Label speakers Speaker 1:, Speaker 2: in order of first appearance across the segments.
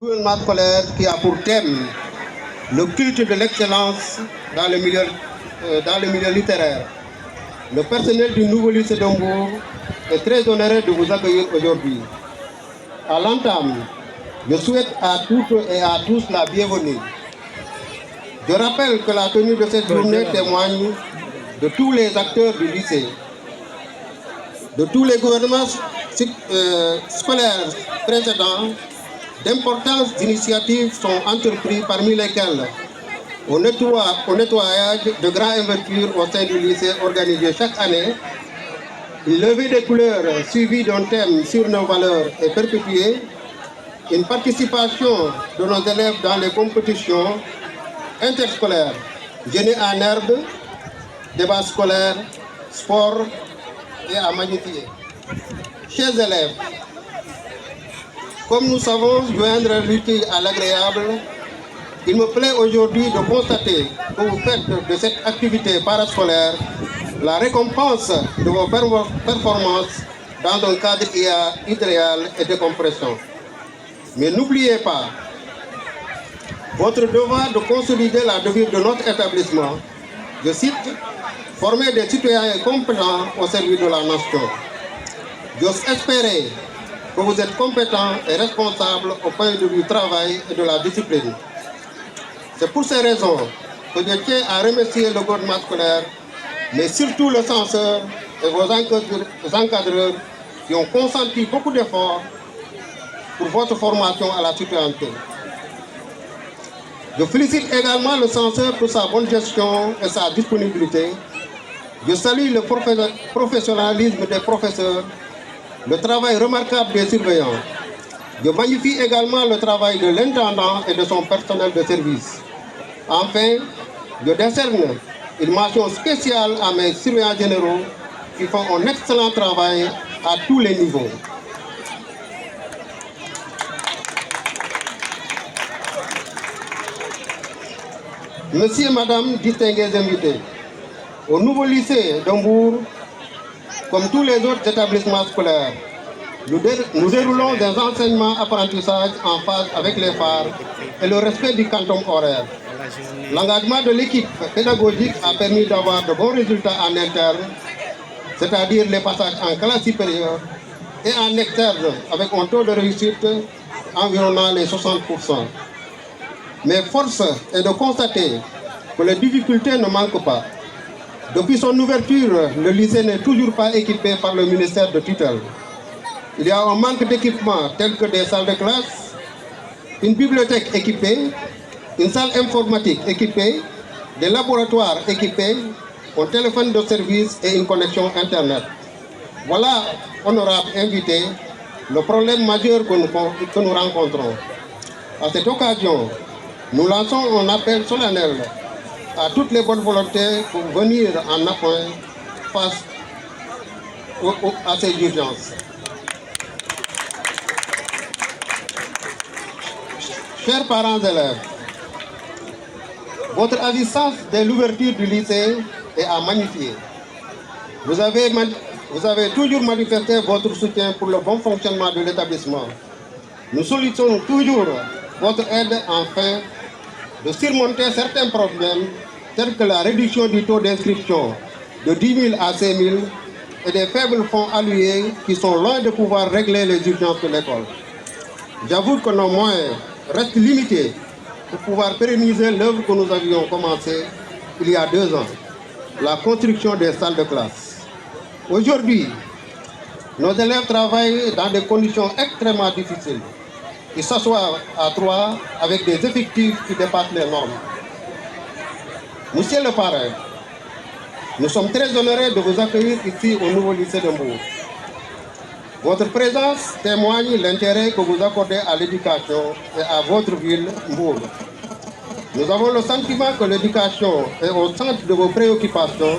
Speaker 1: Gouvernement scolaire qui a pour thème le culte de l'excellence dans le milieu littéraire. Le personnel du nouveau lycée d'Hambourg est très honoré de vous accueillir aujourd'hui. À l'entame, je souhaite à toutes et à tous la bienvenue. Je rappelle que la tenue de cette journée témoigne de tous les acteurs du lycée, de tous les gouvernements scolaires précédents. D'importantes initiatives sont entreprises parmi lesquelles au nettoyage de grandes ouvertures au sein du lycée organisé chaque année, une levée des couleurs suivie d'un thème sur nos valeurs et perpétuée, une participation de nos élèves dans les compétitions interscolaires, génie en herbe, débats scolaires, sport et à magnifier. Chers élèves, comme nous savons joindre l'utile à l'agréable, il me plaît aujourd'hui de constater que vous faites de cette activité parascolaire la récompense de vos performances dans un cadre idéal et de compression. Mais n'oubliez pas, votre devoir de consolider la devise de notre établissement, je cite, former des citoyens compétents au service de la nation. J'ose espérer que vous êtes compétents et responsables au point de vue du travail et de la discipline. C'est pour ces raisons que je tiens à remercier le gouvernement scolaire, mais surtout le censeur et vos encadreurs qui ont consenti beaucoup d'efforts pour votre formation à la citoyenneté. Je félicite également le censeur pour sa bonne gestion et sa disponibilité. Je salue le professionnalisme des professeurs, le travail remarquable des surveillants. Je magnifie également le travail de l'intendant et de son personnel de service. Enfin, je décerne une mention spéciale à mes surveillants généraux qui font un excellent travail à tous les niveaux. Monsieur et Madame, distingués invités, au nouveau lycée d'Hambourg, comme tous les autres établissements scolaires, nous déroulons des enseignements-apprentissages en phase avec les phares et le respect du quantum horaire. L'engagement de l'équipe pédagogique a permis d'avoir de bons résultats en interne, c'est-à-dire les passages en classe supérieure, et en externe avec un taux de réussite environnant les 60%. Mais force est de constater que les difficultés ne manquent pas. Depuis son ouverture, le lycée n'est toujours pas équipé par le ministère de tutelle. Il y a un manque d'équipements tels que des salles de classe, une bibliothèque équipée, une salle informatique équipée, des laboratoires équipés, un téléphone de service et une connexion Internet. Voilà, honorables invités, le problème majeur que nous rencontrons. À cette occasion, nous lançons un appel solennel à toutes les bonnes volontés pour venir en appoint face à ces urgences. Chers parents élèves, votre assistance dès l'ouverture du lycée est à magnifier. Vous avez toujours manifesté votre soutien pour le bon fonctionnement de l'établissement. Nous sollicitons toujours votre aide afin de surmonter certains problèmes tels que la réduction du taux d'inscription de 10 000 à 5 000 et des faibles fonds alloués qui sont loin de pouvoir régler les urgences de l'école. J'avoue que nos moyens restent limités pour pouvoir pérenniser l'œuvre que nous avions commencée il y a 2 ans, la construction des salles de classe. Aujourd'hui, nos élèves travaillent dans des conditions extrêmement difficiles. Ils s'assoient à 3 avec des effectifs qui dépassent les normes. Monsieur le parrain, nous sommes très honorés de vous accueillir ici au nouveau lycée d'Hambourg. Votre présence témoigne l'intérêt que vous accordez à l'éducation et à votre ville, Hambourg. Nous avons le sentiment que l'éducation est au centre de vos préoccupations,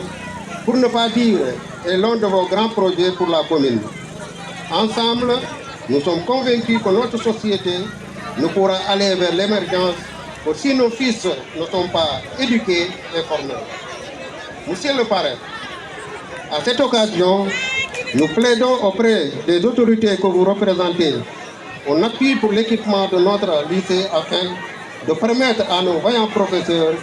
Speaker 1: pour ne pas dire est l'un de vos grands projets pour la commune. Ensemble, nous sommes convaincus que notre société ne pourra aller vers l'émergence que si nos fils ne sont pas éduqués et formés. Monsieur le parrain, à cette occasion, nous plaidons auprès des autorités que vous représentez on appuie pour l'équipement de notre lycée afin de permettre à nos vaillants professeurs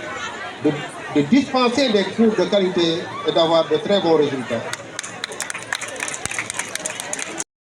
Speaker 1: de dispenser des cours de qualité et d'avoir de très bons résultats.